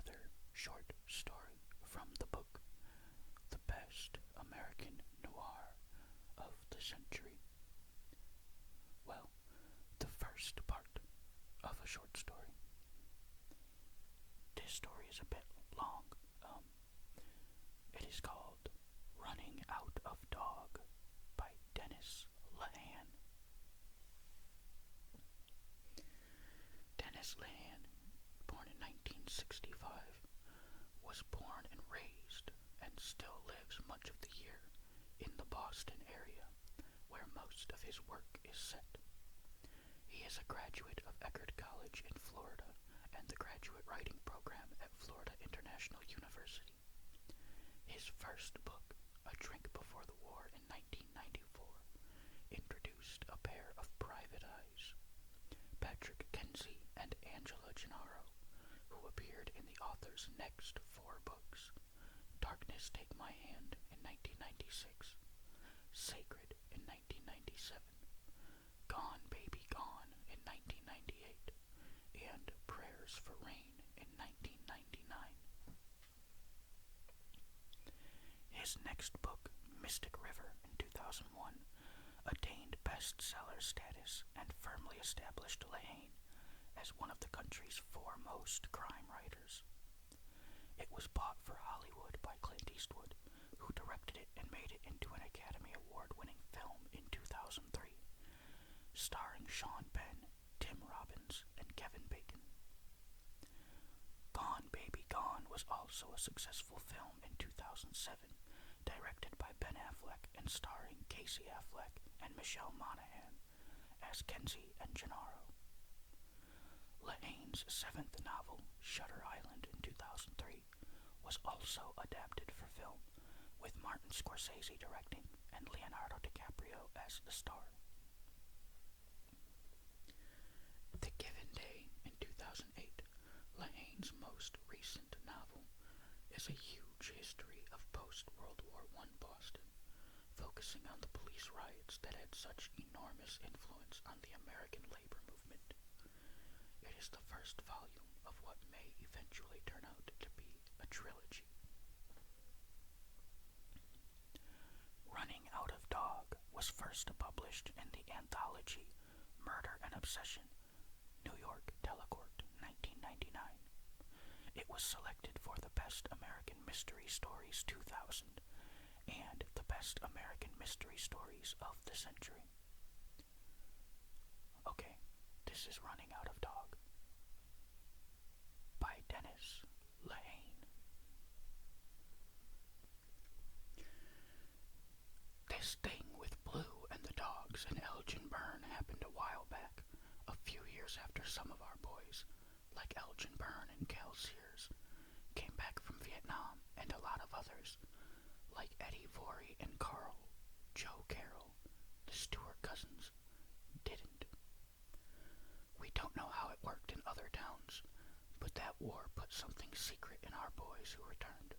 another short story from the book The Best American Noir of the Century. Well, the first part of a short story. This story is a bit long. It is called Running Out of Dog by Dennis Lehane. Dennis Lehane, born in 1965, was born and raised and still lives much of the year in the Boston area, where most of his work is set. He is a graduate of Eckerd College in Florida and the graduate writing program at Florida International University. His first book, A Drink Before the War in 1994, introduced a pair of private eyes, Patrick Kenzie and Angela Gennaro, who appeared in the author's next four books: Darkness Take My Hand in 1996, Sacred in 1997, Gone Baby Gone in 1998, and Prayers for Rain in 1999. His next book, Mystic River in 2001, attained bestseller status and firmly established Lehane as one of the country's foremost crime writers. It was bought for Hollywood by Clint Eastwood, who directed it and made it into an Academy Award-winning film in 2003, starring Sean Penn, Tim Robbins, and Kevin Bacon. Gone Baby Gone was also a successful film in 2007, directed by Ben Affleck and starring Casey Affleck and Michelle Monaghan as Kenzie and Gennaro. Lehane's seventh novel, Shutter Island in 2003, was also adapted for film, with Martin Scorsese directing and Leonardo DiCaprio as the star. The Given Day in 2008, Lehane's most recent novel, is a huge history of post-World War I Boston, focusing on the police riots that had such enormous influence on the American labor movement. It is the first volume of what may eventually turn out to be a trilogy. Running Out of Dog was first published in the anthology Murder and Obsession, New York Telecourt, 1999. It was selected for the Best American Mystery Stories 2000 and the Best American Mystery Stories of the Century. Okay, this is Running Out of Dog by Dennis Lehane. This thing with Blue and the dogs in Elgin Burn happened a while back, a few years after some of our boys, like Elgin Burn and Cal Sears, came back from Vietnam, and a lot of others, like Eddie Vorey and Carl, Joe Carroll, the Stewart cousins, didn't. We don't know how it worked in other towns, but that war put something secret in our boys who returned.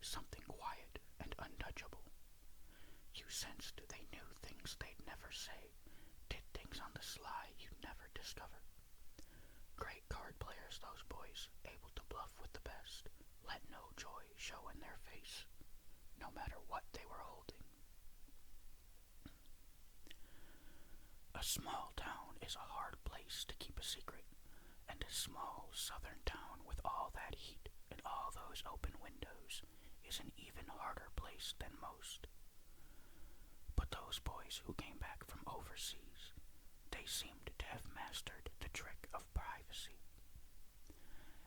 Something quiet and untouchable. You sensed they knew things they'd never say, did things on the sly you'd never discover. Great card players, those boys, able to bluff with the best, let no joy show in their face, no matter what they were holding. A small town is a hard place to keep a secret, and a small southern town with all that heat and all those open windows is an even harder place than most. But those boys who came back from overseas, they seemed to have mastered the trick of privacy.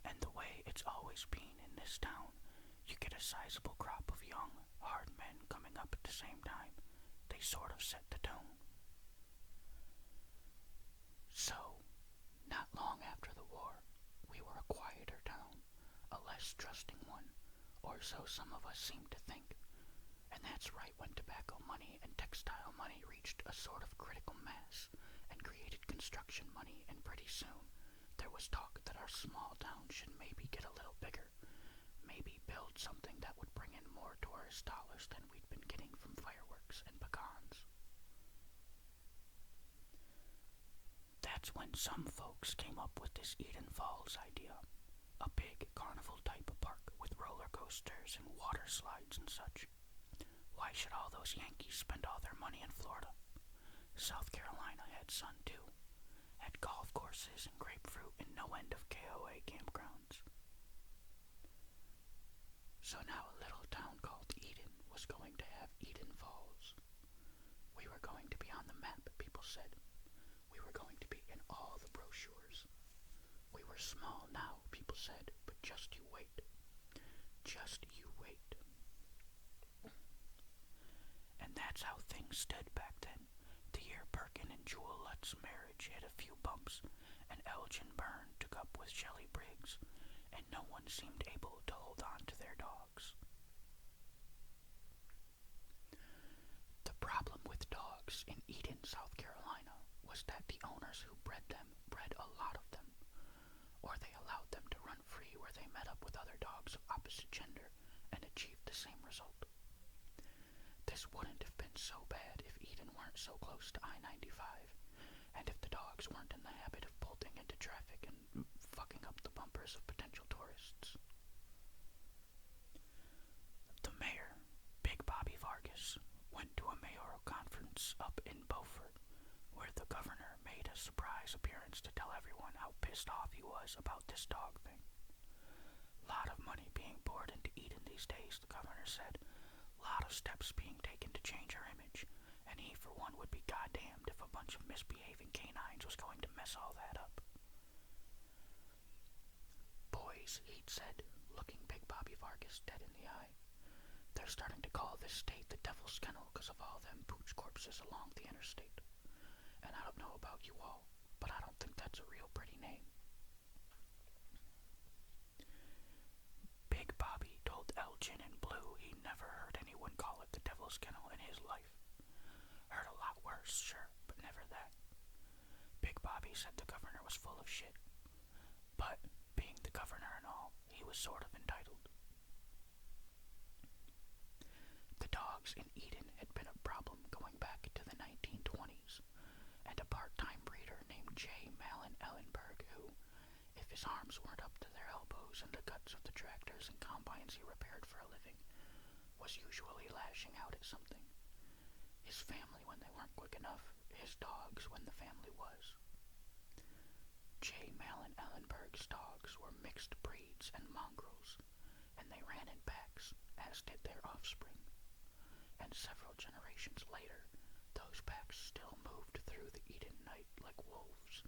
And the way it's always been in this town, you get a sizable crop of young, hard men coming up at the same time. They sort of set the tone. So, not long after the war, we were a quieter town, a less trusting one, or so some of us seemed to think. And that's right when tobacco money and textile money reached a sort of critical mass and created construction money, and pretty soon there was talk that our small town should maybe get a little bigger, maybe build something that would bring in more tourist dollars than we'd been getting from fireworks and pecans. That's when some folks came up with this Eden Falls idea, a big carnival type of park with roller coasters and water slides and such. Why should all those Yankees spend all their money in Florida? South Carolina had sun too, had golf courses and grapefruit and no end of KOA campgrounds. So now a little town called Eden was going to have Eden Falls. We were going to be on the map, people said. We were going to be in all the brochures. We were small now, people said, but just you wait. Just you wait. And that's how things stood back then. The year Perkin and Jewel Lutt's marriage hit a few bumps, and Elgin Byrne took up with Shelley Briggs, and no one seemed able to hold on to their dogs. The problem with dogs in Eden, South Carolina, was that the owners who bred them bred a lot of them, or they allowed them to run free where they met up with other dogs of opposite gender and achieved the same result. This wouldn't have been so bad if Eden weren't so close to I-95, and if the dogs weren't in the habit of bolting into traffic and fucking up the bumpers of potential tourists. The mayor, Big Bobby Vargas, went to a mayoral conference up in Beaufort, where the governor made a surprise appearance to tell everyone how pissed off he was about this dog thing. Lot of money being poured into Eden these days, the governor said. Lot of steps being taken to change her image, and he for one would be goddamned if a bunch of misbehaving canines was going to mess all that up. Boys, he'd said, looking Big Bobby Vargas dead in the eye, they're starting to call this state the Devil's Kennel because of all them pooch corpses along the interstate. And I don't know about you all, but I don't think that's a real pretty name. Big Bobby told Elgin and Blue he never heard anyone call it the Devil's Kennel in his life. Heard a lot worse, sure, but never that. Big Bobby said the governor was full of shit, but being the governor and all, he was sort of entitled. The dogs in Eden had been a problem going back to the 1920s, and a part-time breeder named J. Malin Ellenberg who, if his arms weren't up to their elbows in the guts of the tractors and combines he repaired for a living, was usually lashing out at something. His family when they weren't quick enough, his dogs when the family was. J. Malin Ellenberg's dogs were mixed breeds and mongrels, and they ran in packs, as did their offspring. And several generations later, those packs still moved through the Eden night like wolves,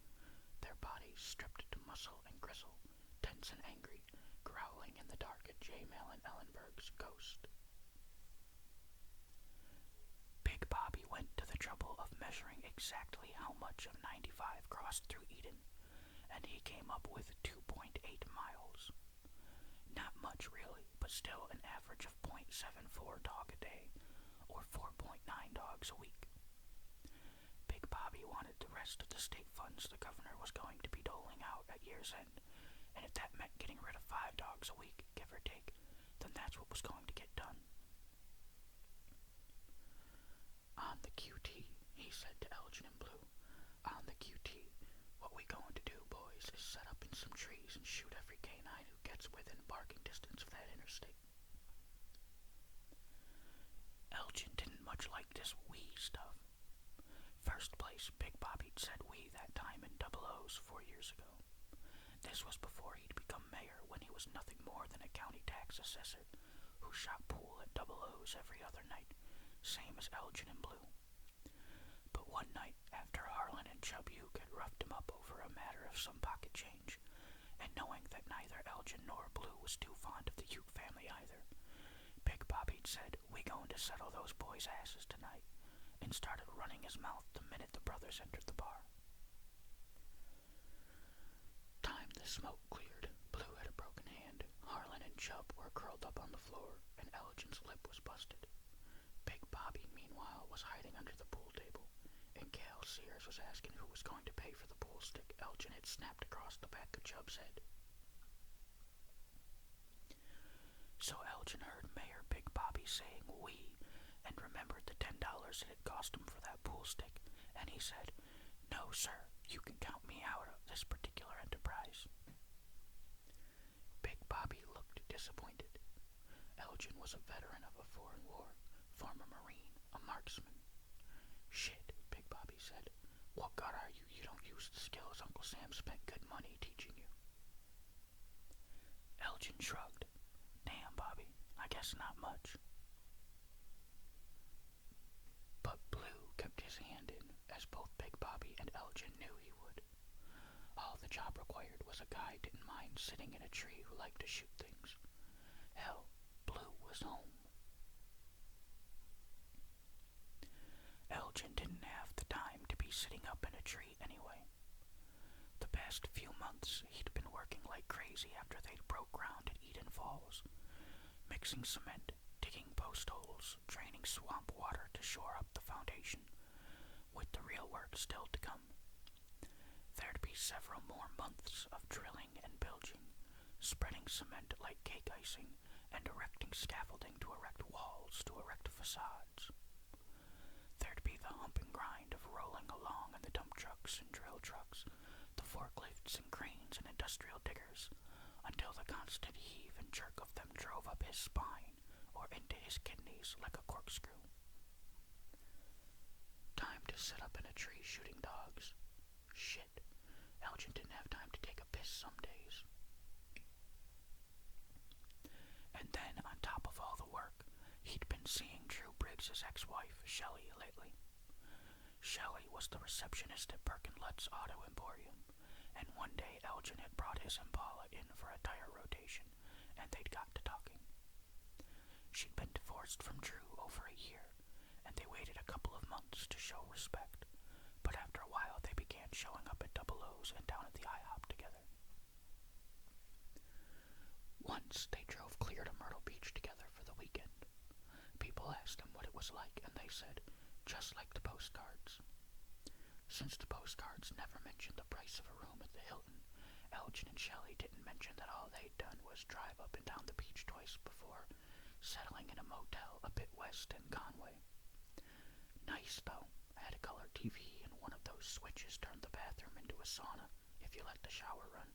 their bodies stripped to muscle and gristle, tense and angry, growling in the dark at J. Malin Ellenberg's ghost. Big Bobby went to the trouble of measuring exactly how much of 95 crossed through Eden, and he came up with 2.8 miles. Not much really, but still an average of 0.74 dog a day, or 4.9 dogs a week. Big Bobby wanted the rest of the state funds the governor was going to be doling out at year's end, and if that meant getting rid of 5 dogs a week, give or take, then that's what was going to get done. On the QT, he said to Elgin and Blue, on the QT, what we going to do, boys, is set up in some trees and shoot every canine who gets within barking distance of that interstate. Elgin didn't much like this we stuff. First place, Big Bobby said we that time in Double O's 4 years ago. This was before he'd become mayor, when he was nothing more than a county tax assessor who shot pool at Double O's every other night, same as Elgin and Blue. But one night, after Harlan and Chub Uke had roughed him up over a matter of some pocket change, and knowing that neither Elgin nor Blue was too fond of the Uke family either, Big Bobby said, we going to settle those boys' asses tonight, and started running his mouth the minute the brothers entered the bar. Time the smoke cleared, Blue had a broken hand, Harlan and Chub were curled up on the floor, and Elgin's lip was busted. Big Bobby, meanwhile, was hiding under the pool table, and Cal Sears was asking who was going to pay for the pool stick Elgin had snapped across the back of Chub's head. So Elgin heard Mayor Big Bobby saying we, and remembered the $10 it had cost him for that pool stick, and he said, no, sir, you can count me out of this particular enterprise. disappointed. Elgin was a veteran of a foreign war, former Marine, a marksman. Shit, Big Bobby said. What god are you? You don't use the skills Uncle Sam spent good money teaching you. Elgin shrugged. Damn, Bobby, I guess not much. But Blue kept his hand in, as both Big Bobby and Elgin knew he would. All the job required was a guy didn't mind sitting in a tree who liked to shoot things. Hell, Blue was home. Elgin didn't have the time to be sitting up in a tree anyway. The past few months he'd been working like crazy after they'd broke ground at Eden Falls, mixing cement, digging post holes, draining swamp water to shore up the foundation, with the real work still to come. There'd be several more months of drilling and bilging, spreading cement like cake icing, and erecting scaffolding to erect walls, to erect facades. There'd be the hump and grind of rolling along in the dump trucks and drill trucks, the forklifts and cranes and industrial diggers, until the constant heave and jerk of them drove up his spine or into his kidneys like a corkscrew. Time to sit up in a tree shooting dogs. Shit, Elgin didn't have time to take a piss some days. And then, on top of all the work, he'd been seeing Drew Briggs's ex-wife, Shelley, lately. Shelley was the receptionist at Perkin Lutz's Auto Emporium, and one day Elgin had brought his Impala in for a tire rotation, and they'd got to talking. She'd been divorced from Drew over a year, and they waited a couple of months to show respect, but after a while they began showing up at Double O's and down at the IHOP together. Once they drove clear to Myrtle Beach together for the weekend. People asked them what it was like, and they said, just like the postcards. Since the postcards never mentioned the price of a room at the Hilton, Elgin and Shelley didn't mention that all they'd done was drive up and down the beach twice before, settling in a motel a bit west in Conway. Nice, though. Had a color TV, and one of those switches turned the bathroom into a sauna if you let the shower run.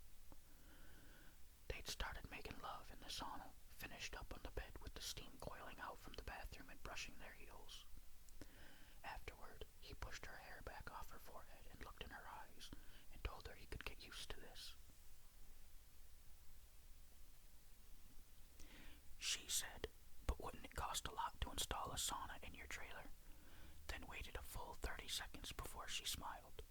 They'd started making love in the sauna, finished up on the bed with the steam coiling out from the bathroom and brushing their heels. Afterward, he pushed her hair back off her forehead and looked in her eyes and told her he could get used to this. She said, but wouldn't it cost a lot to install a sauna in your trailer? Then waited a full 30 seconds before she smiled.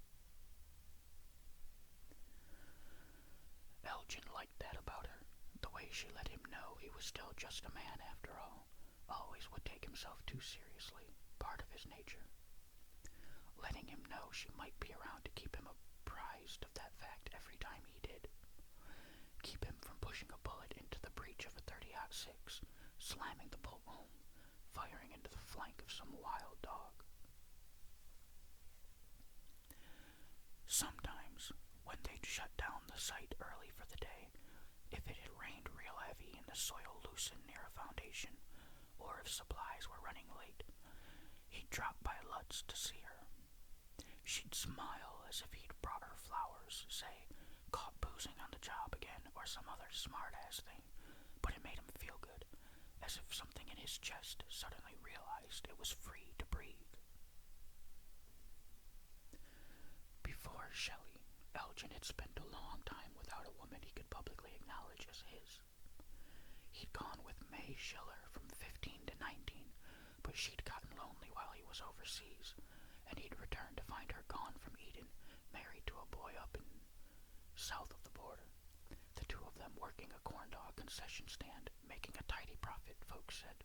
Elgin liked that about her, the way she let him know he was still just a man after all, always would take himself too seriously, part of his nature. Letting him know she might be around to keep him apprised of that fact every time he did. Keep him from pushing a bullet into the breech of a 30-06, slamming the bolt home, firing into the flank of some wild dog. Sometimes, when they'd shut down the site early for the day, if it had rained real heavy and the soil loosened near a foundation, or if supplies were running late, he'd drop by Lutz to see her. She'd smile as if he'd brought her flowers, say, caught boozing on the job again, or some other smart-ass thing, but it made him feel good, as if something in his chest suddenly realized it was free to breathe. Before Shelley, Elgin had spent a long time without a woman he could publicly acknowledge as his. He'd gone with May Schiller from 15 to 19, but she'd gotten lonely while he was overseas, and he'd returned to find her gone from Eden, married to a boy up in south of the border. The two of them working a corn dog concession stand, making a tidy profit, folks said.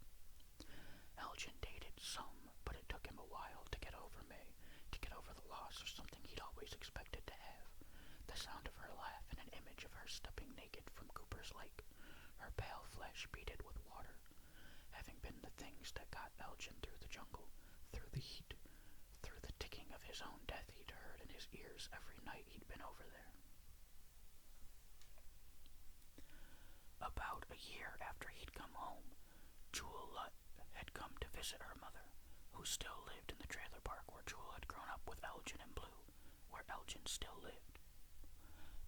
Elgin dated some, but it took him a while to get over May, to get over the loss of something he'd always expected to have. The sound of her laugh and an image of her stepping naked from Cooper's Lake, her pale flesh beaded with water, having been the things that got Elgin through the jungle, through the heat, through the ticking of his own death he'd heard in his ears every night he'd been over there. About a year after he'd come home, Jewel Lutt had come to visit her mother, who still lived in the trailer park where Jewel had grown up with Elgin and Blue, where Elgin still lived.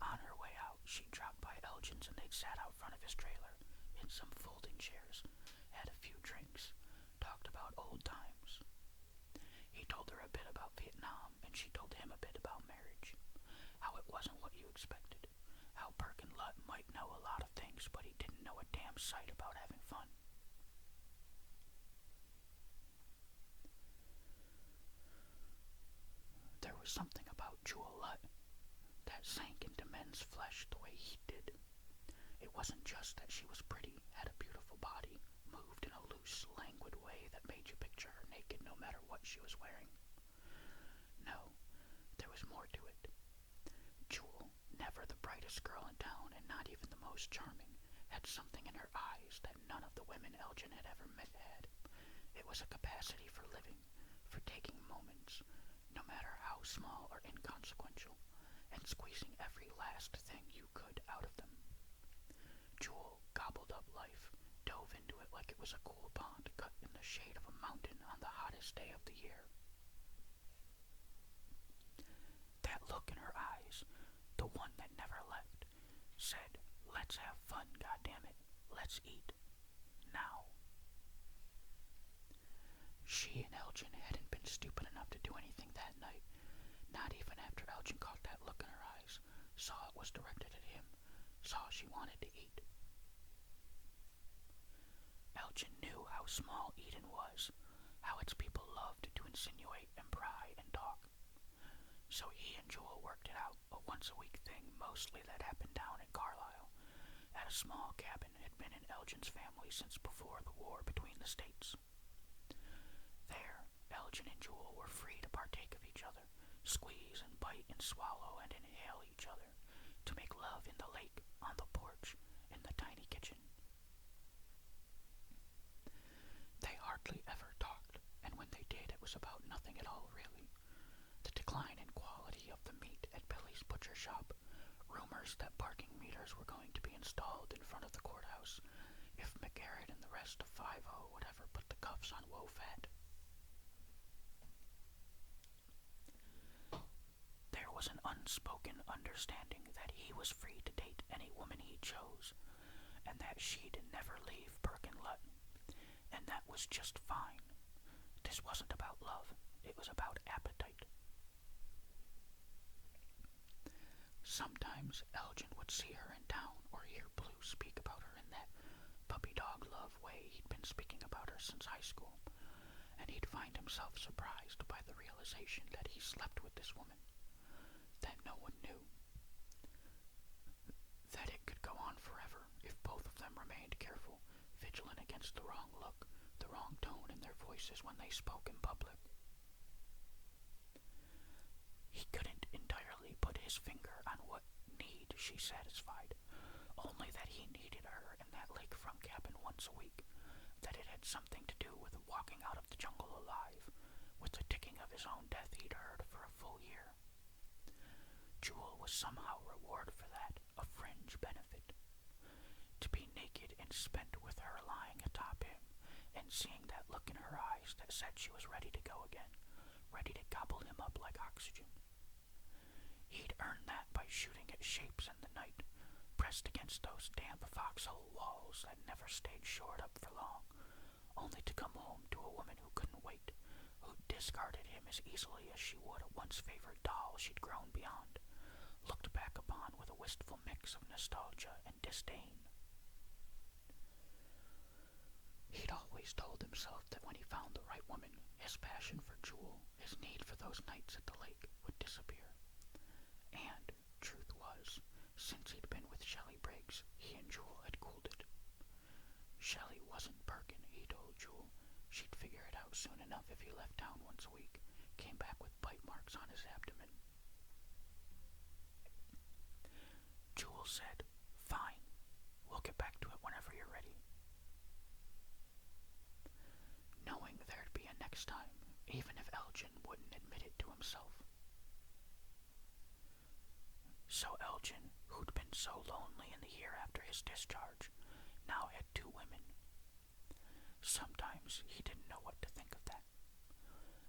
On her way out, she dropped by Elgin's and they'd sat out front of his trailer, in some folding chairs, had a few drinks, talked about old times. He told her a bit about Vietnam, and she told him a bit about marriage. How it wasn't what you expected. How Perkin Lutt might know a lot of things, but he didn't know a damn sight about having fun. There was something about Jewel Lutt that sank into men's flesh the way he did. It wasn't just that she was pretty, had a beautiful body, moved in a loose, languid way that made you picture her naked no matter what she was wearing. No, there was more to it. Jewel, never the brightest girl in town and not even the most charming, had something in her eyes that none of the women Elgin had ever met had. It was a capacity for living, for taking moments, no matter how small or inconsequential, and squeezing every last thing you could out of them. Jewel gobbled up life, dove into it like it was a cool pond cut in the shade of a mountain on the hottest day of the year. That look in her eyes, the one that never left, said, "Let's have fun, goddammit. Let's eat. Now." She and Elgin hadn't been stupid enough to do anything that night, not even after Elgin caught that look in her eyes, saw it was directed at him, saw she wanted to eat. Elgin knew how small Eden was, how its people loved to insinuate and pry and talk. So he and Jewel worked it out, a once-a-week thing mostly that happened down in Carlisle, at a small cabin had been in Elgin's family since before the war between the states. There, Elgin and Jewel were free to partake of each other, squeeze and bite and swallow and inhale each other, to make love in the lake, on the porch, in the tiny kitchen. They hardly ever talked, and when they did, it was about nothing at all, really. The decline in quality of the meat at Billy's butcher shop, rumors that parking meters were going to be installed in front of the courthouse if McGarrett and the rest of 5-0 would ever put the cuffs on Wofat. There was an unspoken understanding that he was free to date any woman he chose, and that she'd never leave Perkin Lutt, and that was just fine. This wasn't about love, it was about appetite. Sometimes Elgin would see her in town or hear Blue speak about her in that puppy-dog love way he'd been speaking about her since high school, and he'd find himself surprised by the realization that he slept with this woman, that no one knew, that it could go on forever if both of them remained careful, vigilant against the wrong look, the wrong tone in their voices when they spoke in public. He couldn't entirely put his finger on what need she satisfied, only that he needed her in that lakefront cabin once a week, that it had something to do with walking out of the jungle alive, with the ticking of his own death he'd heard for a full year. Jewel was somehow reward for that, a fringe benefit. To be naked and spent with her lying atop him, and seeing that look in her eyes that said she was ready to go again, ready to gobble him up like oxygen. He'd earned that by shooting at shapes in the night, pressed against those damp foxhole walls that never stayed shored up for long, only to come home to a woman who couldn't wait, who discarded him as easily as she would a once-favored doll she'd grown beyond, looked back upon with a wistful mix of nostalgia and disdain. He'd always told himself that when he found the right woman, his passion for Jewel, his need for those nights at the lake, would disappear. And, truth was, since he'd been with Shelley Briggs, he and Jewel had cooled it. Shelley wasn't Perkin, he told Jewel. She'd figure it out soon enough if he left town once a week, came back with bite marks on his abdomen. Jewel said, "Fine, we'll get back to it whenever you're ready." Knowing there'd be a next time, even if Elgin wouldn't admit it to himself. So Elgin, who'd been so lonely in the year after his discharge, now had 2 women. Sometimes he didn't know what to think of that.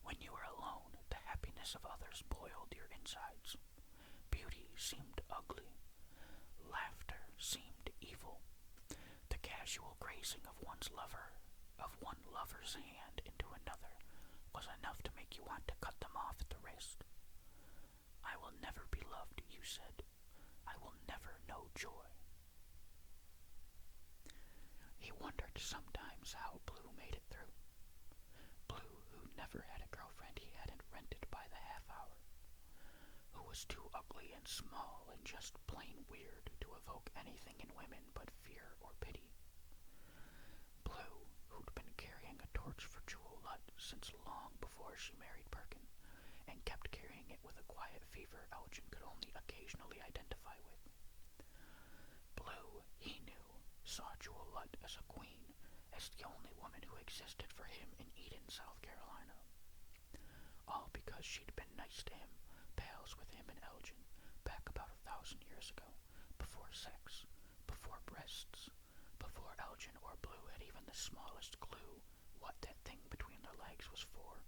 When you were alone, the happiness of others boiled your insides. Beauty seemed ugly. Laughter seemed evil. The casual grazing of one lover's hand into another was enough to make you want to cut them off at the wrist. I will never be loved, you said. I will never know joy. He wondered sometimes how Blue made it through. Blue, who never had a girlfriend he hadn't rented by the half hour, who was too ugly and small and just plain weird to evoke anything in women but fear or pity. Blue, who'd been carrying a torch for Jewel Lutt since long before she married Perkin, and kept carrying it with a quiet fever Elgin could only occasionally identify with. Blue, he knew, saw Jewel Lutt as a queen, as the only woman who existed for him in Eden, South Carolina. All because she'd been nice to him, pals with him and Elgin, back about 1,000 years ago, before sex, before breasts, before Elgin or Blue had even the smallest clue what that thing between their legs was for,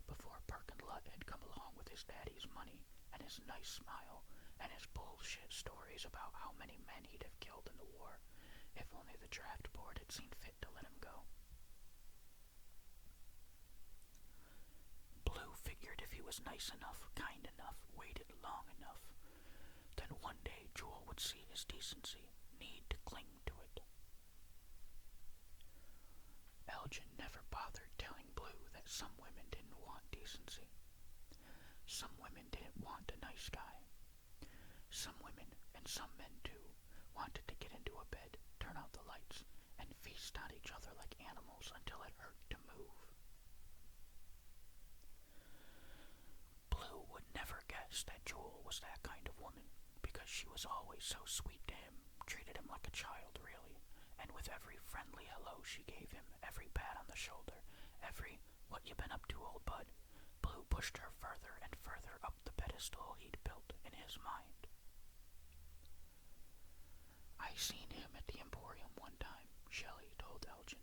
before Perkin Lutt had come along with his daddy's money and his nice smile and his bullshit stories about how many men he'd have killed in the war if only the draft board had seen fit to let him go. Blue figured if he was nice enough, kind enough, waited long enough, then one day Jewel would see his decency, need to cling to it. Elgin never bothered telling Blue that some women didn't want decency. Some women didn't want a nice guy. Some women, and some men too, wanted to get into a bed, turn out the lights, and feast on each other like animals until it hurt to move. Blue would never guess that Jewel was that kind of woman, because she was always so sweet to him, treated him like a child, really, and with every friendly hello she gave him, every pat on the shoulder, every "what you been up to, old bud," Blue pushed her further and further up the pedestal he'd built in his mind. I seen him at the Emporium one time, Shelley told Elgin.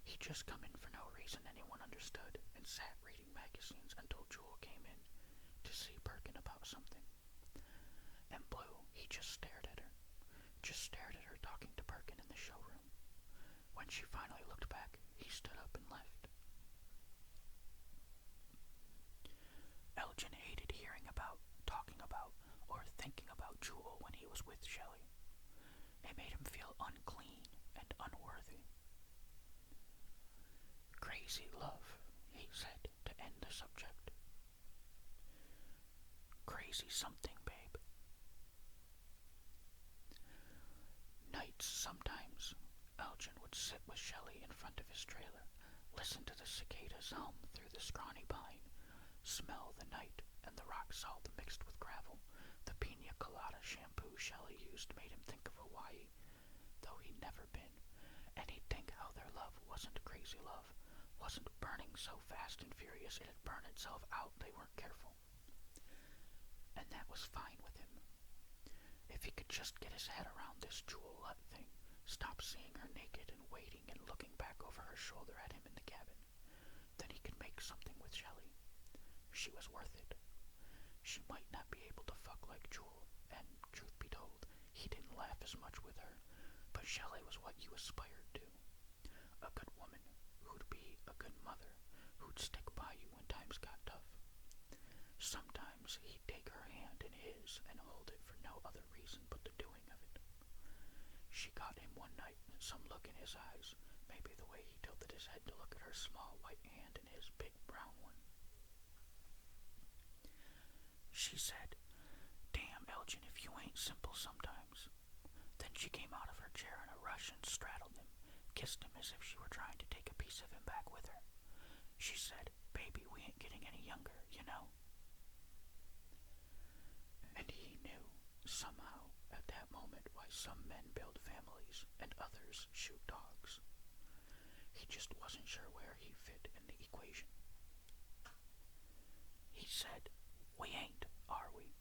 He'd just come in for no reason anyone understood and sat reading magazines until Jewel came in to see Perkin about something. And Blue, he just stared at her talking to Perkin in the showroom. When she finally looked back, he stood up and left. Elgin hated hearing about, talking about, or thinking about Jewel when he was with Shelley. It made him feel unclean and unworthy. Crazy love, he said to end the subject. Crazy something, babe. Nights sometimes, Elgin would sit with Shelley in front of his trailer, listen to the cicadas hum through the scrawny pine, smell the night and the rock salt mixed with gravel. The pina colada shampoo Shelley used made him think of Hawaii, though he'd never been, and he'd think how their love wasn't crazy love, wasn't burning so fast and furious it'd burn itself out, they weren't careful. And that was fine with him. If he could just get his head around this Jewel Lutt thing, stop seeing her naked and waiting and looking back over her shoulder at him in the cabin, then he could make something with Shelley. She was worth it. She might not be able to fuck like Jewel, and, truth be told, he didn't laugh as much with her, but Shelley was what you aspired to. A good woman, who'd be a good mother, who'd stick by you when times got tough. Sometimes he'd take her hand in his and hold it for no other reason but the doing of it. She got him one night, some look in his eyes, maybe the way he tilted his head to look at her small white hand in his big brown one. She said, "Damn, Elgin, if you ain't simple sometimes." Then she came out of her chair in a rush and straddled him, kissed him as if she were trying to take a piece of him back with her. She said, "Baby, we ain't getting any younger, you know." And he knew, somehow, at that moment, why some men build families and others shoot dogs. He just wasn't sure where he fit in the equation. He said, "We ain't, are we?"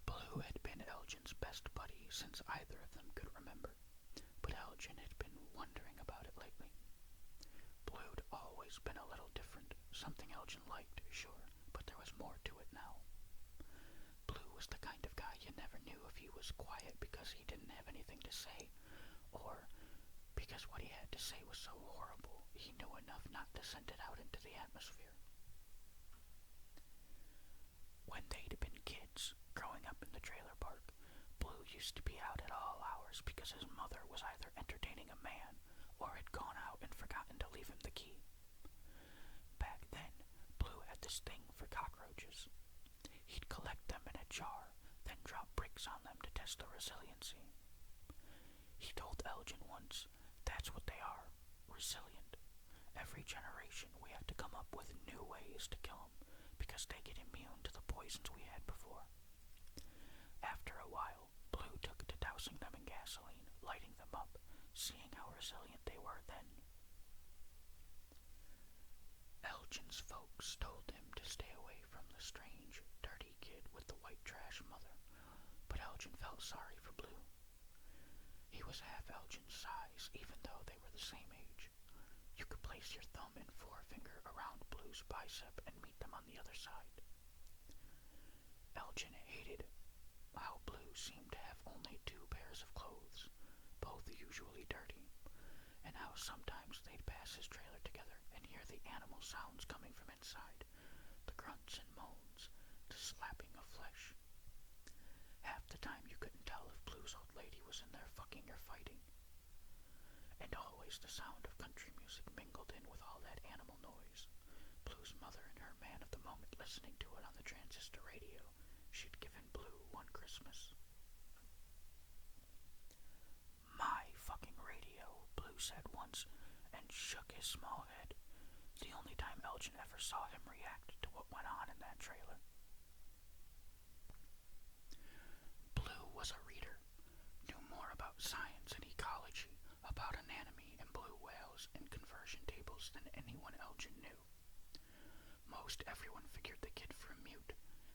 Blue had been Elgin's best buddy since either of them could remember, but Elgin had been wondering about it lately. Blue'd always been a little different, something Elgin liked, sure, but there was more to it now. Blue was the kind of guy never knew if he was quiet because he didn't have anything to say, or because what he had to say was so horrible he knew enough not to send it out into the atmosphere. When they'd been kids, growing up in the trailer park, Blue used to be out at all hours because his mother was either entertaining a man or had gone out and forgotten to leave him the key. Back then, Blue had this thing for cockroaches. He'd collect them in a jar, then drop bricks on them to test their resiliency. He told Elgin once, "That's what they are, resilient. Every generation we have to come up with new ways to kill them because they get immune to the poisons we had before." After a while, Blue took to dousing them in gasoline, lighting them up, seeing how resilient they were then. Elgin's folks told him to stay away from the strange, dirty kid with the white trash mother, but Elgin felt sorry for Blue. He was half Elgin's size, even though they were the same age. You could place your thumb and forefinger around Blue's bicep and meet them on the other side. Elgin hated how Blue seemed to have only 2 pairs of clothes, both usually dirty, and how sometimes they'd pass his trailer together and hear the animal sounds coming from inside, the grunts and moans, the slapping of flesh. Half the time you couldn't tell if Blue's old lady was in there fucking or fighting. And always the sound of country music mingled in with all that animal noise. Blue's mother and her man of the moment listening to it on the transistor radio she'd given Blue one Christmas. "My fucking radio," Blue said once, and shook his small head, the only time Elgin ever saw him react to what went on in that trailer. Blue was a reader, knew more about science and ecology, about anatomy and blue whales and conversion tables than anyone Elgin knew. Most everyone figured the kid for a mute.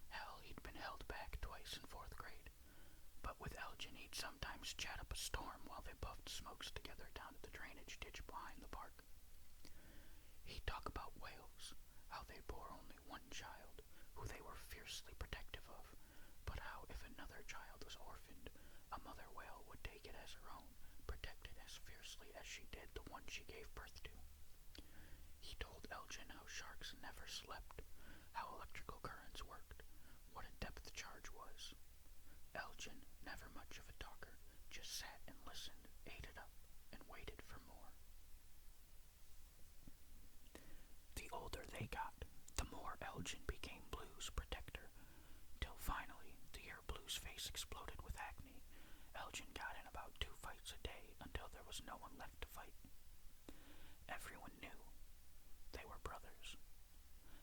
Hell, he'd been held back twice in 4th grade. But with Elgin, he'd sometimes chat up a storm while they puffed smokes together down at the drainage ditch behind the park. He'd talk about whales, how they bore only one child, who they were fiercely protective of, but how if another child was orphaned, a mother whale would take it as her own, protect it as fiercely as she did the one she gave birth to. He told Elgin how sharks never slept, how electrical currents worked, what a depth charge was. Elgin, never much of a talker, just sat and listened, ate it up, and waited for more. The older they got, the more Elgin became Blue's protector, till finally, the year Blue's face exploded with acne, Elgin got in about 2 fights a day until there was no one left to fight. Everyone knew they were brothers,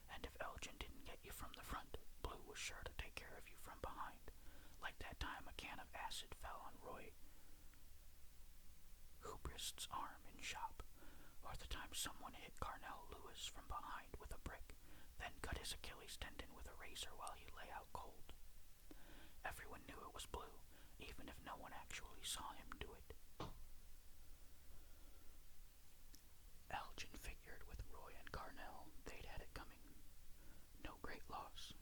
and if Elgin didn't get you from the front, Blue was sure to take care of you from behind, like that time a can of acid fell on Roy Hubrist's arm in shop, or the time someone hit Carnell Lewis from behind with a brick, then cut his Achilles tendon with a razor while he lay out cold. Everyone knew it was Blue, even if no one actually saw him do it. Elgin figured with Roy and Carnell they'd had it coming. No great loss.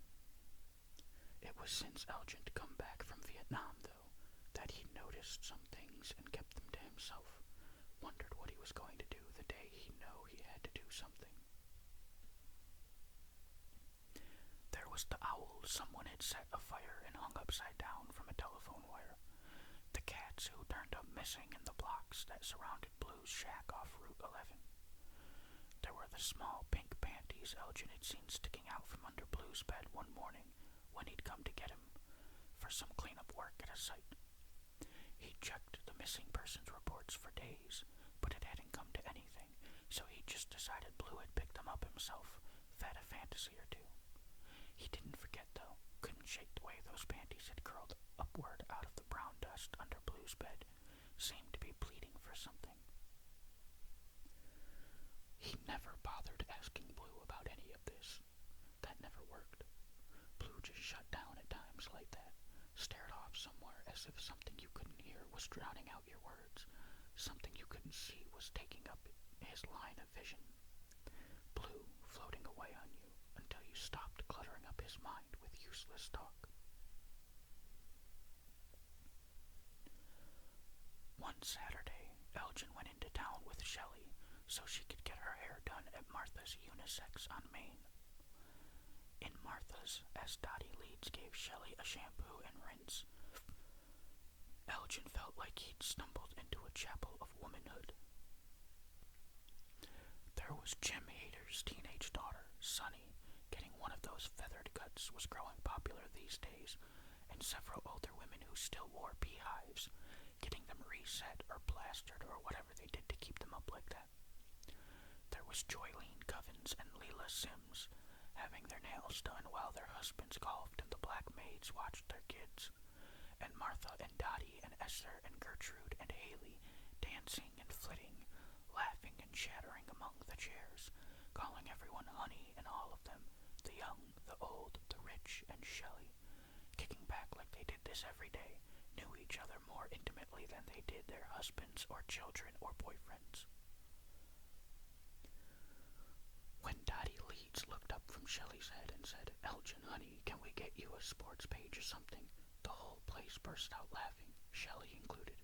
It was since Elgin'd come back from Vietnam, though, that he'd noticed some things and kept them to himself, wondered what he was going to do the day he knew he had to do something. There was the owl someone had set afire and hung upside down from a telephone wire, the cats who turned up missing in the blocks that surrounded Blue's shack off Route 11. There were the small pink panties Elgin had seen sticking out from under Blue's bed one morning when he'd come to get him for some cleanup work at a site. He'd checked the missing persons reports for days, but it hadn't come to anything, so he just decided Blue had picked them up himself, fed a fantasy or 2. He didn't forget, though, couldn't shake the way those panties had curled upward out of the brown dust under Blue's bed, seemed to be pleading for something. He never bothered asking Blue about any of this. That never worked. Blue just shut down at times like that, stared off somewhere as if something you couldn't hear was drowning out your words, something you couldn't see was taking up his line of vision. Blue floating away on you until you stopped cluttering up his mind with useless talk. One Saturday, Elgin went into town with Shelley so she could get her hair done at Martha's Unisex on Main. In Martha's, as Dottie Leeds gave Shelley a shampoo and rinse, Elgin felt like he'd stumbled into a chapel of womanhood. There was Jim Hader's teenage daughter, Sunny, getting one of those feathered cuts was growing popular these days, and several older women who still wore beehives, getting them reset or plastered or whatever they did to keep them up like that. There was Joylene Covens and Leela Sims, having their nails done while their husbands golfed and the black maids watched their kids, and Martha and Dottie and Esther and Gertrude and Haley dancing and flitting, laughing and chattering among the chairs, calling everyone honey and all of them, the young, the old, the rich, and Shelley, kicking back like they did this every day, knew each other more intimately than they did their husbands or children or boyfriends. When Dottie Leeds looked up from Shelley's head and said, "Elgin, honey, can we get you a sports page or something?" the whole place burst out laughing, Shelley included.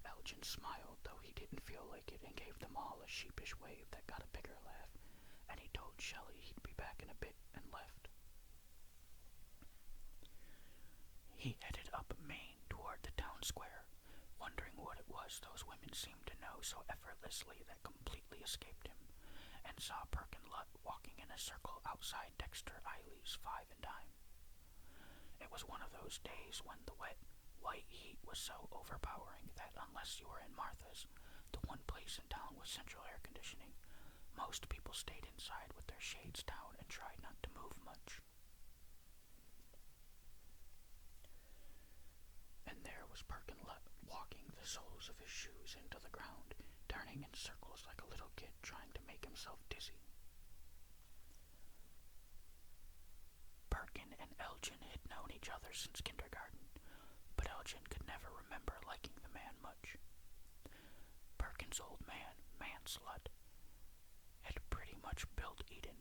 Elgin smiled, though he didn't feel like it, and gave them all a sheepish wave that got a bigger laugh, and he told Shelley he'd be back in a bit and left. He headed up Main toward the town square, wondering what it was those women seemed to know so effortlessly that completely escaped him, and saw Perkin Lutt walking in a circle outside Dexter Eiley's Five and Dime. It was one of those days when the wet, white heat was so overpowering that unless you were in Martha's, the one place in town with central air conditioning, most people stayed inside with their shades down and tried not to move much. And there was Perkin Lutt walking the soles of his shoes into the ground, turning in circles like a little kid trying to make himself dizzy. Perkin and Elgin had known each other since kindergarten, but Elgin could never remember liking the man much. Perkin's old man, Lutt, had pretty much built Eden,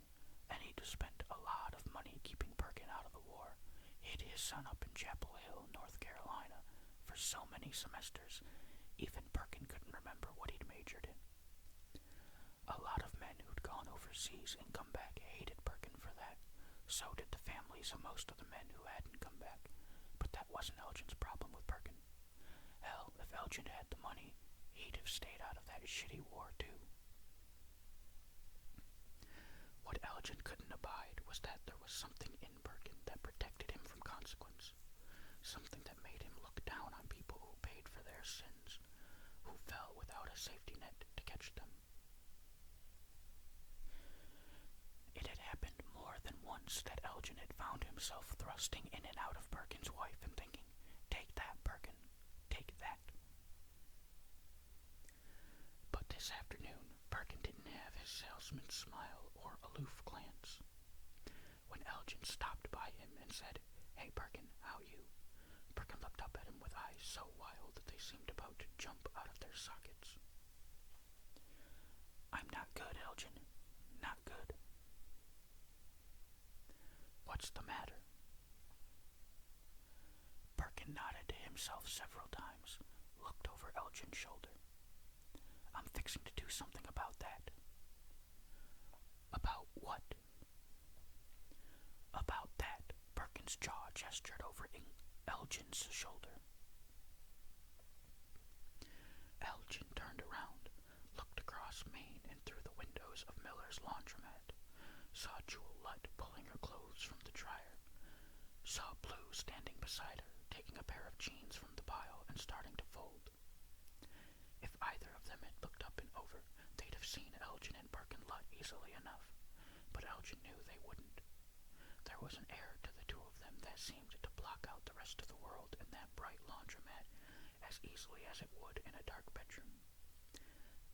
and he'd spent a lot of money keeping Perkin out of the war, hid his son up in Chapel Hill, North Carolina, for so many semesters, even Perkin couldn't remember what he'd majored in. A lot of men who'd gone overseas and come back hated Perkin for that. So did the families of most of the men who hadn't come back, but that wasn't Elgin's problem with Perkin. Hell, if Elgin had the money, he'd have stayed out of that shitty war too. What Elgin couldn't abide was that there was something in Perkin that protected him from consequence, something that made him look down on people who paid for their sins, who fell without a safety net to catch them. It had happened more than once that Elgin had found himself thrusting in and out of Perkin's wife and thinking, "Take that, Perkin, take that." But this afternoon, Perkin didn't have his salesman's smile or aloof glance. When Elgin stopped by him and said, "Hey, Perkin, how you?" Perkin looked up at him with eyes so wild that they seemed about to jump out of their sockets. "I'm not good, Elgin. Not good." "What's the matter?" Perkin nodded to himself several times, looked over Elgin's shoulder. "I'm fixing to do something about that." "About what?" "About that." Perkin's jaw gestured over Elgin's shoulder. Elgin turned around, looked across Main and through the windows of Miller's laundromat, saw Jewel Lutt pulling her clothes from the dryer, saw Blue standing beside her, taking a pair of jeans from the pile and starting to fold. If either of them had looked up and over, they'd have seen Elgin and Perkin Lutt easily enough, but Elgin knew they wouldn't. There was an air to the two of them that seemed to block out the rest of the world in that bright laundromat as easily as it would in a dark bedroom.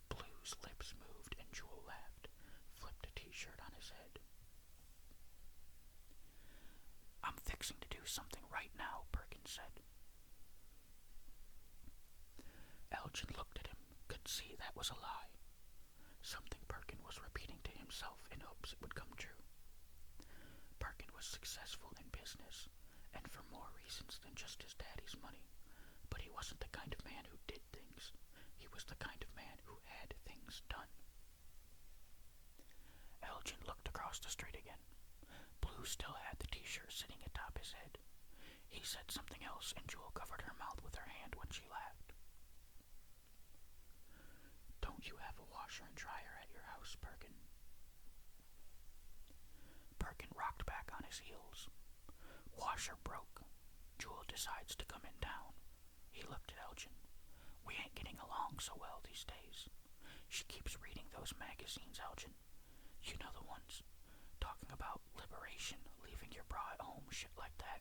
Blue's lips moved and Jewel laughed, flipped a t-shirt on his head. "I'm fixing to do something right now," Perkin said. Elgin looked at him, could see that was a lie. Something Perkin was repeating to himself in hopes it would come true. Perkin was successful in business, and for more reasons than just his daddy's money, but he wasn't the kind of man who did things. He was the kind of man who had things done. Elgin looked across the street again. Blue still had the t-shirt sitting atop his head. He said something else, and Jewel covered her mouth with her hand when she laughed. Don't you have a washer and dryer at your house, Perkin? Perkin rocked back on his heels. Washer broke. Jewel decides to come in town. He looked at Elgin. We ain't getting along so well these days. She keeps reading those magazines, Elgin. You know the ones. Talking about liberation, leaving your bra at home, shit like that.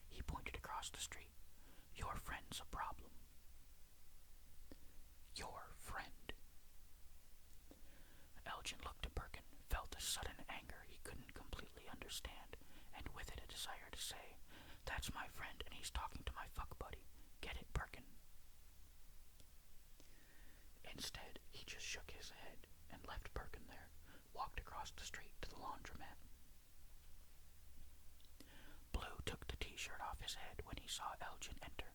He pointed across the street. Your friend's a problem. Your friend. Elgin looked at Perkin, felt a sudden anger he couldn't completely understand, and with it a desire to say, That's my friend, and he's talking to my fuck buddy. Get it, Perkin? Instead, he just shook his head and left Perkin there, walked across the street to the laundromat. Blue took the t-shirt off his head when he saw Elgin enter.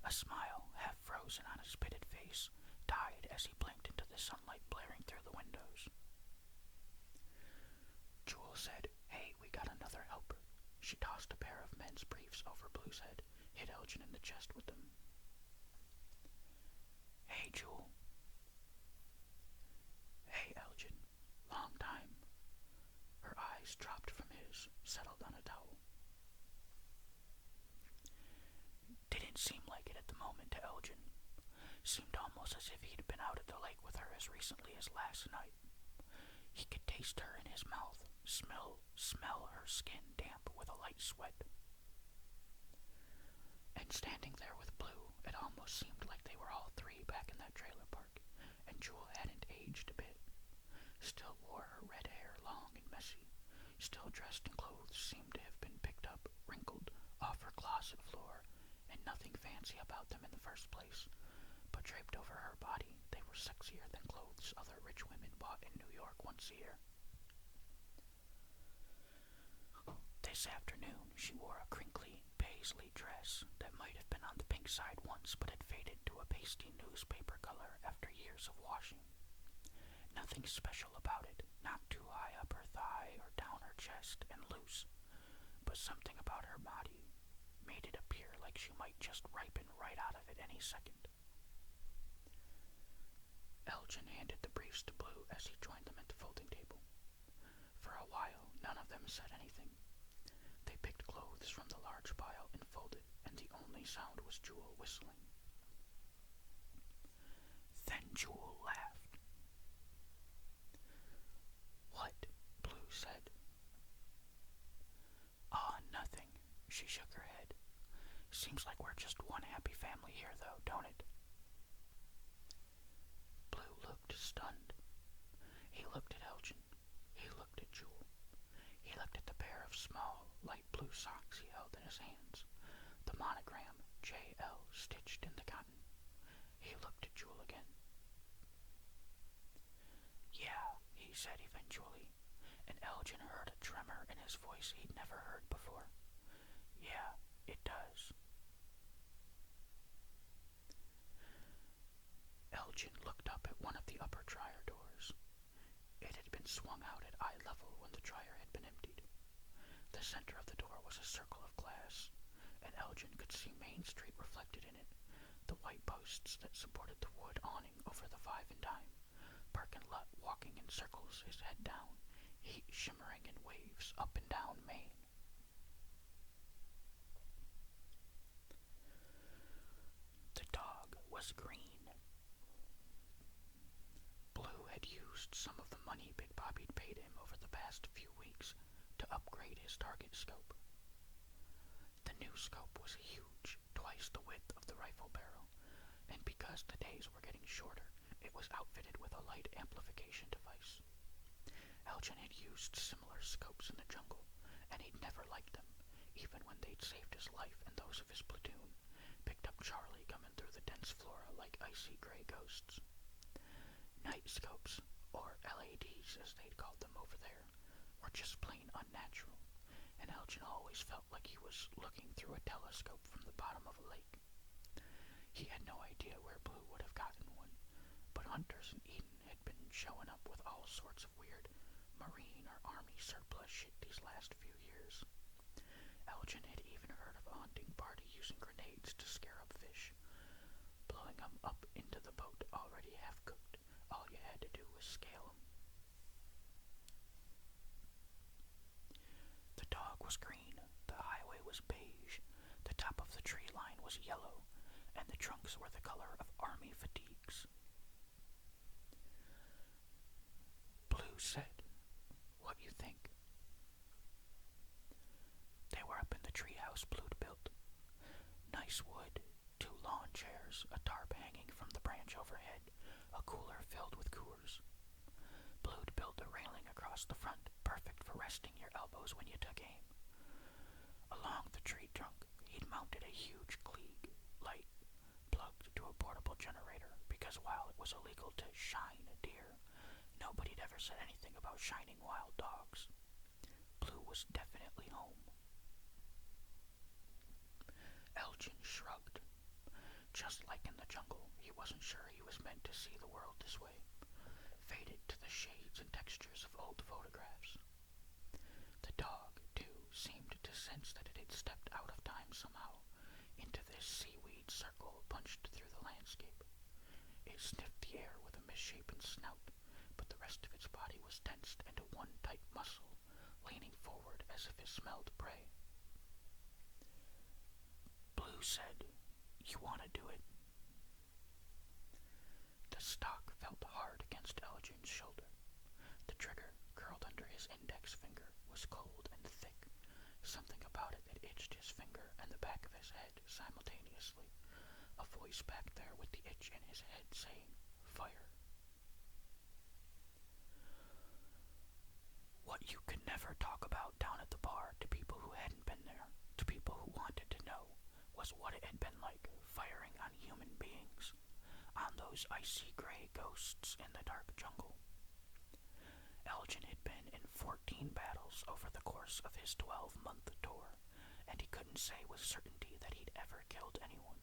A smile, half frozen on his pitted face, died as he blinked into the sunlight blaring through the windows. Jewel said, Hey, we got another helper. She tossed a pair of men's briefs over Blue's head, hit Elgin in the chest with them. Hey, Jewel. Hey, Elgin. Long time. Her eyes dropped from his, settled on a towel. Didn't seem like it at the moment to Elgin. Seemed almost as if he'd been out at the lake with her as recently as last night. He could taste her in his mouth, smell her skin damp with a light sweat. And standing there with Blue, it almost seemed like they were all three back in that trailer park, and Jewel hadn't aged a bit. Still wore her red hair long and messy, still dressed in clothes seemed to have been picked up, wrinkled, off her closet floor, and nothing fancy about them in the first place, but draped over her body, they were sexier than clothes other rich women bought in New York once a year. This afternoon, she wore a crinkly, paisley dress that might have been on the pink side once but had faded to a pasty newspaper color after years of washing. Nothing special about it, not too high up her thigh or down her chest and loose, but something about her body made it appear like she might just ripen right out of it any second. Elgin handed the briefs to Blue as he joined them at the folding table. For a while, none of them said anything. They picked clothes from the large pile and folded, and the only sound was Jewel whistling. Then Jewel laughed. What? Blue said. Nothing. She shook her head. Seems like we're just one happy family here, though, don't it? Blue looked stunned. He looked at Elgin. He looked at Jewel. He looked at the pair of small, light blue socks he held in his hands, the monogram J.L. stitched in the cotton. He looked at Jewel again. Yeah, he said eventually, and Elgin heard a tremor in his voice he'd never heard before. Yeah, it does. Elgin looked up at one of the upper dryer doors. It had been swung out at eye level when the dryer had been emptied. The center of the door was a circle of glass, and Elgin could see Main Street reflected in it, the white posts that supported the wood awning over the five and dime, Perkin Lutt walking in circles, his head down, heat shimmering in waves up and down Main. The dog was green. Blue had used some of the money Big Bobby'd paid him over the past few weeks to upgrade his target scope. The new scope was huge, twice the width of the rifle barrel, and because the days were getting shorter, it was outfitted with a light amplification device. Elgin had used similar scopes in the jungle, and he'd never liked them, even when they'd saved his life and those of his platoon, picked up Charlie coming through the dense flora like icy gray ghosts. Night scopes, or LADs as they'd called them over there, were just plain unnatural, and Elgin always felt like he was looking through a telescope from the bottom of a lake. He had no idea where Blue would have gotten one, but hunters in Eden had been showing up with all sorts of weird Marine or Army surplus shit these last few years. Elgin had even heard of a hunting party using grenades to scare up fish, blowing them up into the boat already half cooked. All you had to do was scale them. The dog was green, the highway was beige, the top of the tree line was yellow, and the trunks were the color of army fatigues. Blue said, "What you think?" They were up in the treehouse Blue'd built. Nice wood, 2 lawn chairs, a tarp hanging from the branch overhead, a cooler filled with Coors. Blue'd built a railing across the front, perfect for resting your elbows when you took aim. Along the tree trunk, he'd mounted a huge Klieg light plugged to a portable generator because while it was illegal to shine a deer, nobody'd ever said anything about shining wild dogs. Blue was definitely home. Elgin shrugged. Just like in the jungle, he wasn't sure he was meant to see the world this way, faded to the shades and textures of old photographs. The dog, too, seemed to sense that it had stepped out of time somehow, into this seaweed circle punched through the landscape. It sniffed the air with a misshapen snout, but the rest of its body was tensed into one tight muscle, leaning forward as if it smelled prey. Blue said, "You want to do it?" The stock felt hard against Elgin's shoulder. The trigger, curled under his index finger, was cold and thick, something about it that itched his finger and the back of his head simultaneously, a voice back there with the itch in his head saying, "Fire." What you could never talk about down at the bar to people who hadn't been there, to people who wanted to know, was what it had been like firing on human beings, on those icy gray ghosts in the dark jungle. Elgin had been in 14 battles over the course of his 12-month tour, and he couldn't say with certainty that he'd ever killed anyone.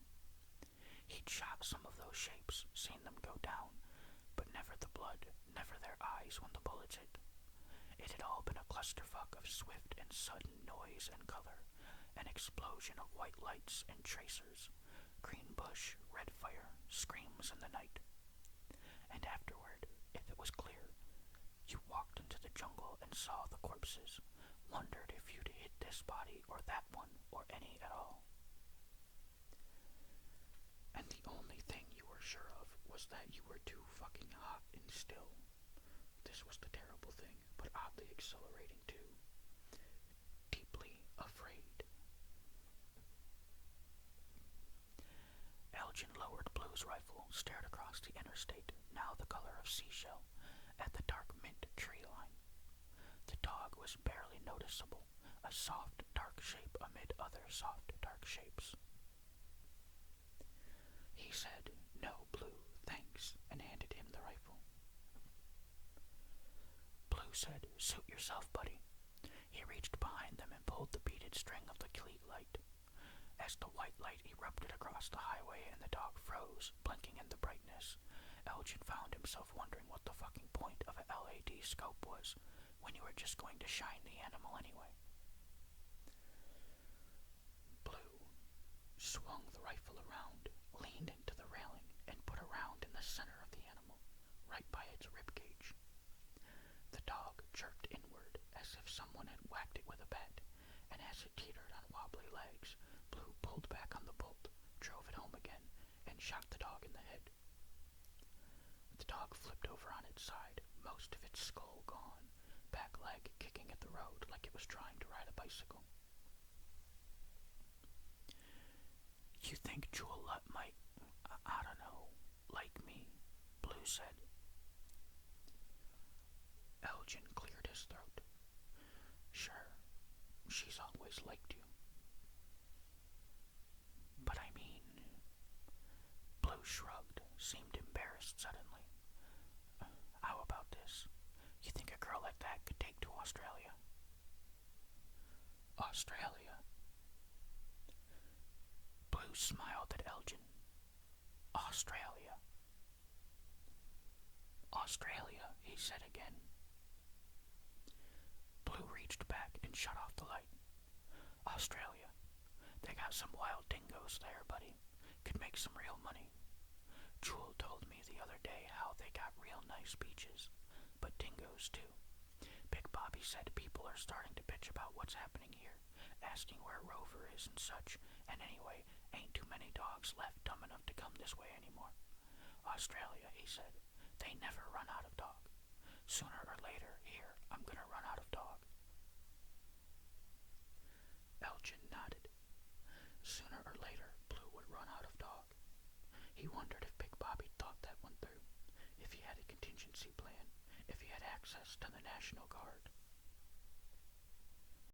He'd shot some of those shapes, seen them go down, but never the blood, never their eyes when the bullets hit. It had all been a clusterfuck of swift and sudden noise and color, an explosion of white lights and tracers, green bush, red fire, screams in the night. And afterward, if it was clear, you walked into the jungle and saw the corpses, wondered if you'd hit this body or that one or any at all. And the only thing you were sure of was that you were too fucking hot and still. This was the terrible thing, but oddly exhilarating too. Deeply afraid. Elgin lowered Blue's rifle, stared across the interstate, now the color of seashell, at the dark mint tree line. The dog was barely noticeable, a soft, dark shape amid other soft, dark shapes. He said, "No, Blue, thanks," and handed him the rifle. Blue said, "Suit yourself, buddy." He reached behind them and pulled the beaded string of the Klieg light. As the white light erupted across the highway and the dog froze, blinking in the brightness, Elgin found himself wondering what the fucking point of a LAD scope was when you were just going to shine the animal anyway. Blue swung the rifle around, leaned into the railing, and put a round in the center of the animal, right by its ribcage. The dog jerked inward as if someone had whacked it with a bat, and as it teetered on wobbly legs, Blue pulled back on the bolt, drove it home again, and shot the dog in the head. The dog flipped over on its side, most of its skull gone, back leg kicking at the road like it was trying to ride a bicycle. "You think Jewel might, I don't know, like me?" Blue said. Elgin cleared his throat. "Sure, she's always liked you." "But I mean..." Blue shrugged, seemed embarrassed suddenly. "How about this? You think a girl like that could take to Australia?" "Australia?" Blue smiled at Elgin. Australia. Australia, he said again. Blue reached back and shut off the light. Australia. They got some wild dingoes there, buddy. Could make some real money. Jewel told me the other day how they got real nice beaches, but dingoes too. Big Bobby said people are starting to bitch about what's happening here, asking where Rover is and such, and anyway, ain't too many dogs left dumb enough to come this way anymore. Australia, he said, they never run out of dog. Sooner or later, here, I'm gonna run out of dog. Elgin nodded. Sooner or later, Blue would run out of dog. He wondered if Big Bobby thought that one through, if he had a contingency plan, if he had access to the National Guard.